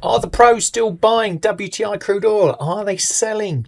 Are the pros still buying WTI crude oil? Are they selling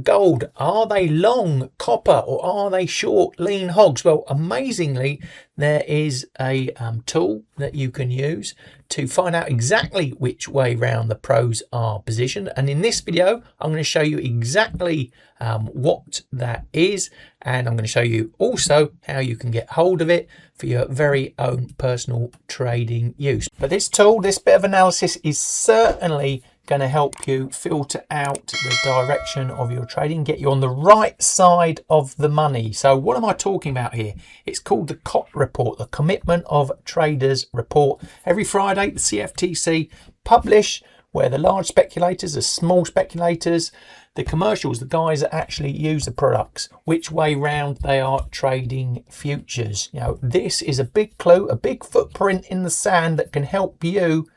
gold? Are they long copper, or are they short lean hogs? Well, amazingly, there is a tool that you can use to find out exactly which way round the pros are positioned. And in this video, I'm going to show you exactly what that is. And I'm going to show you also how you can get hold of it for your very own personal trading use. But this tool, this bit of analysis, is certainly going to help you filter out the direction of your trading, get you on the right side of the money. So what am I talking about here? It's called the COT report, the Commitment of Traders report. Every Friday, the CFTC publish where the large speculators, the small speculators, the commercials, the guys that actually use the products, which way round they are trading futures. You know, this is a big clue, a big footprint in the sand that can help you,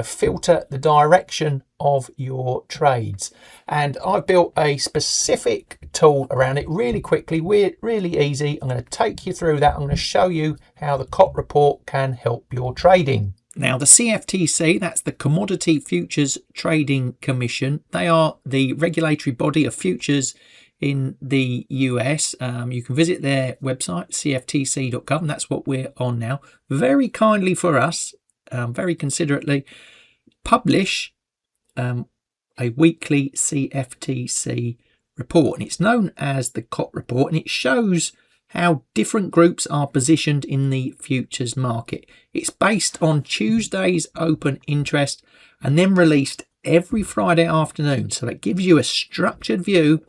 filter the direction of your trades. And I've built a specific tool around it really quickly, really easy. I'm going to take you through that. I'm going to show you how the COT report can help your trading. Now, the CFTC, that's the Commodity Futures Trading Commission. They are the regulatory body of futures in the US. You can visit their website, cftc.gov, and that's what we're on now. Very kindly for us, very considerately, publish a weekly CFTC report. And it's known as the COT report, and it shows how different groups are positioned in the futures market. It's based on Tuesday's open interest and then released every Friday afternoon. So it gives you a structured view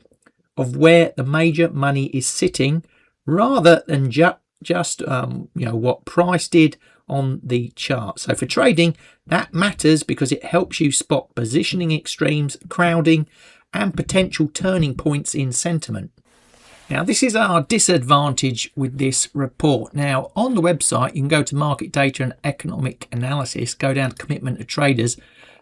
of where the major money is sitting, rather than just what price did on the chart. So for trading, that matters because it helps you spot positioning extremes, crowding, and potential turning points in sentiment. Now, this is our disadvantage with this report. Now, on the website, you can go to market data and economic analysis, go down to commitment of traders,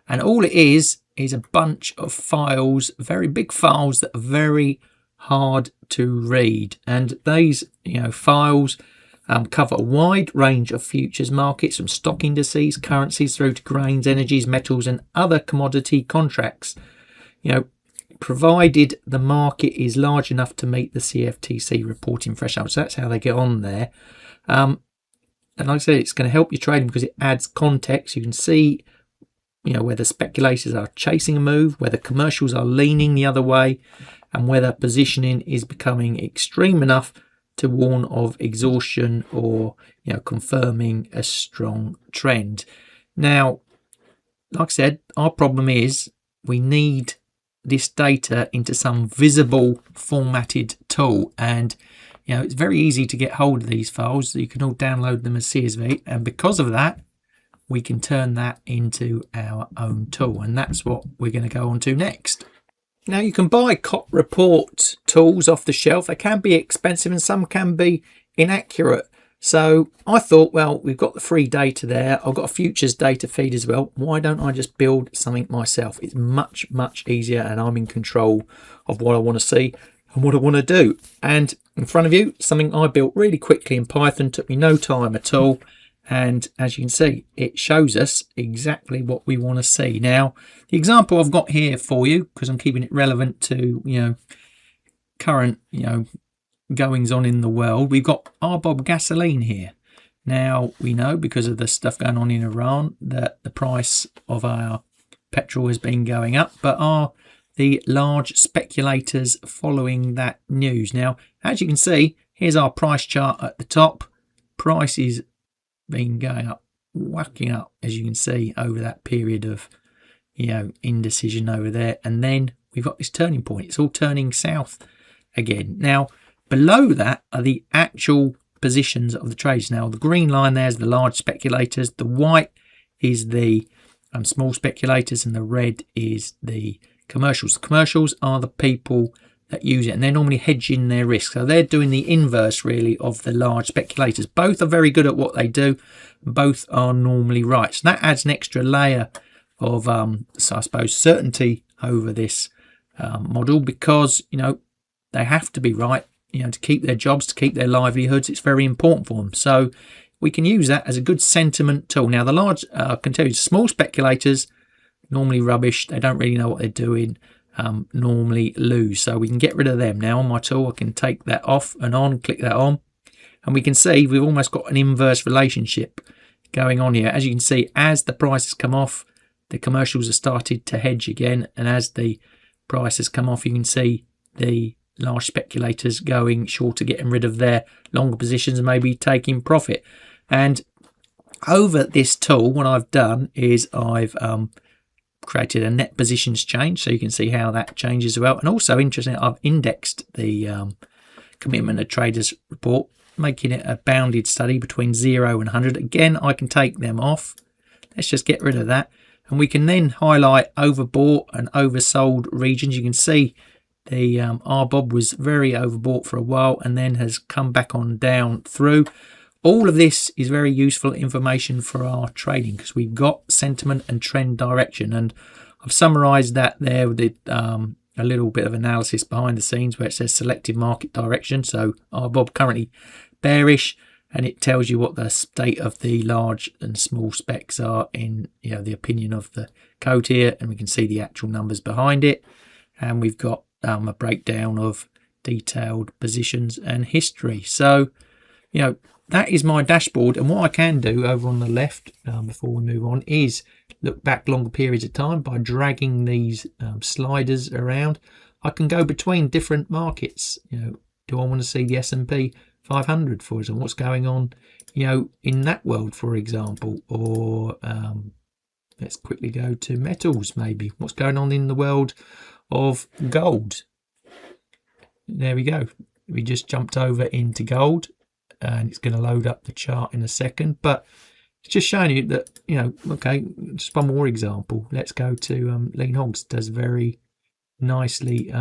and all it is a bunch of files, very big files that are very hard to read. And these, files cover a wide range of futures markets, from stock indices, currencies, through to grains, energies, metals, and other commodity contracts. Provided the market is large enough to meet the CFTC reporting threshold. So that's how they get on there. And like I said, it's going to help you trading because it adds context. You can see, whether speculators are chasing a move, whether commercials are leaning the other way, and whether positioning is becoming extreme enough to warn of exhaustion or, confirming a strong trend. Now, like I said, our problem is we need this data into some visible formatted tool, and it's very easy to get hold of these files. So you can all download them as CSV, and because of that we can turn that into our own tool, and that's what we're going to go on to next. Now, you can buy COT report tools off the shelf. They can be expensive and some can be inaccurate. So I thought, well, we've got the free data there. I've got a futures data feed as well. Why don't I just build something myself? It's much, much easier, and I'm in control of what I want to see and what I want to do. And in front of you, something I built really quickly in Python, took me no time at all. And as you can see, it shows us exactly what we want to see. Now, the example I've got here for you, because I'm keeping it relevant to, current, goings on in the world, we've got RBOB gasoline here. Now, we know because of the stuff going on in Iran that the price of our petrol has been going up, but are the large speculators following that news? Now, as you can see, here's our price chart at the top. Price is been going up, whacking up, as you can see, over that period of indecision over there, and then we've got this turning point. It's all turning south again. Now, below that are the actual positions of the trades. Now, the green line there is the large speculators, the white is the small speculators, and the red is the commercials. The commercials are the people that use it, and they're normally hedging their risk. So they're doing the inverse, really, of the large speculators. Both are very good at what they do. Both are normally right. So that adds an extra layer of, so I suppose, certainty over this model, because, they have to be right, to keep their jobs, to keep their livelihoods. It's very important for them. So we can use that as a good sentiment tool. Now, the large, I can tell you, small speculators, normally rubbish. They don't really know what they're doing. Normally lose. So we can get rid of them. Now on my tool, I can take that off and on, click that on, and we can see we've almost got an inverse relationship going on here. As you can see, as the prices come off, the commercials have started to hedge again, and as the prices come off, you can see the large speculators going shorter, getting rid of their longer positions and maybe taking profit. And over this tool, what I've done is I've created a net positions change, so you can see how that changes as well. And also, interesting, I've indexed the commitment of traders report, making it a bounded study between 0 and 100. Again, I can take them off. Let's just get rid of that, and we can then highlight overbought and oversold regions. You can see the RBOB was very overbought for a while and then has come back on down through. All of this is very useful information for our trading because we've got sentiment and trend direction, and I've summarized that there with a little bit of analysis behind the scenes where it says selective market direction. So RBOB currently bearish, and it tells you what the state of the large and small specs are in, you know, the opinion of the code here, and we can see the actual numbers behind it, and we've got a breakdown of detailed positions and history. So, you know, that is my dashboard, and what I can do over on the left before we move on is look back longer periods of time by dragging these sliders around. I can go between different markets. You know, do I want to see the S&P 500 for example, what's going on, you know, in that world, for example, or let's quickly go to metals, maybe what's going on in the world of gold. There we go, we just jumped over into gold, and it's going to load up the chart in a second, but it's just showing you that, you know, okay, just one more example. Let's go to lean hogs. Does very nicely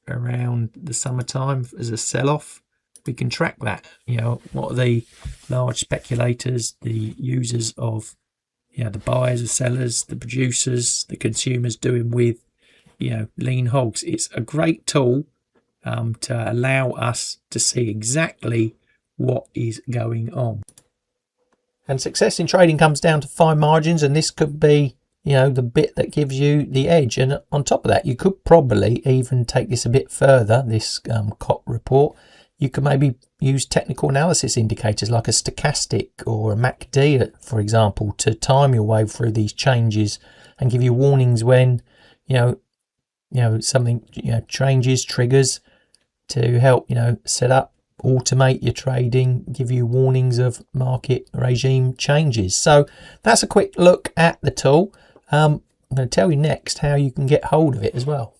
around the summertime as a sell-off. We can track that, you know, what are the large speculators, the users of, you know, the buyers, the sellers, the producers, the consumers doing with, you know, lean hogs. It's a great tool to allow us to see exactly what is going on. And success in trading comes down to fine margins, and this could be, you know, the bit that gives you the edge. And on top of that, you could probably even take this a bit further, this COT report. You could maybe use technical analysis indicators like a stochastic or a MACD, for example, to time your way through these changes and give you warnings when, you know, something, you know, changes, triggers, to help, you know, set up, automate your trading, give you warnings of market regime changes. So that's a quick look at the tool. I'm going to tell you next how you can get hold of it as well.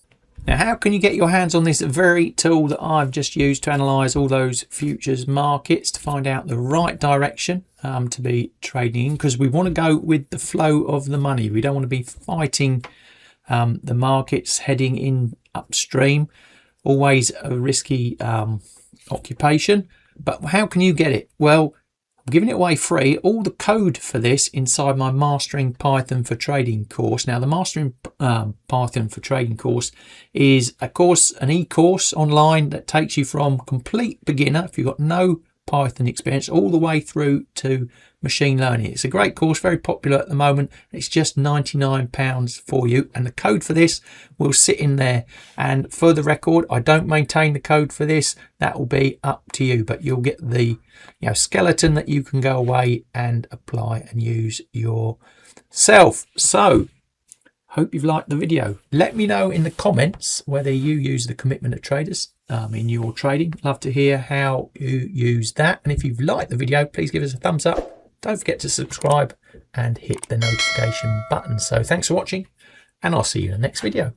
Now, how can you get your hands on this very tool that I've just used to analyze all those futures markets to find out the right direction to be trading in? Because we want to go with the flow of the money. We don't want to be fighting the markets heading in upstream. Always a risky occupation. But how can you get it? Well, I'm giving it away free, all the code for this inside my Mastering Python for Trading course. Now, the Mastering Python for Trading course is a course, an e-course online that takes you from complete beginner, if you've got no Python experience, all the way through to machine learning. It's a great course, very popular at the moment. It's just £99 for you, and the code for this will sit in there. And for the record, I don't maintain the code for this. That will be up to you, but you'll get the, you know, skeleton that you can go away and apply and use yourself. So hope you've liked the video. Let me know in the comments whether you use the commitment of traders in your trading. Love to hear how you use that. And if you've liked the video, please give us a thumbs up. Don't forget to subscribe and hit the notification button. So thanks for watching, and I'll see you in the next video.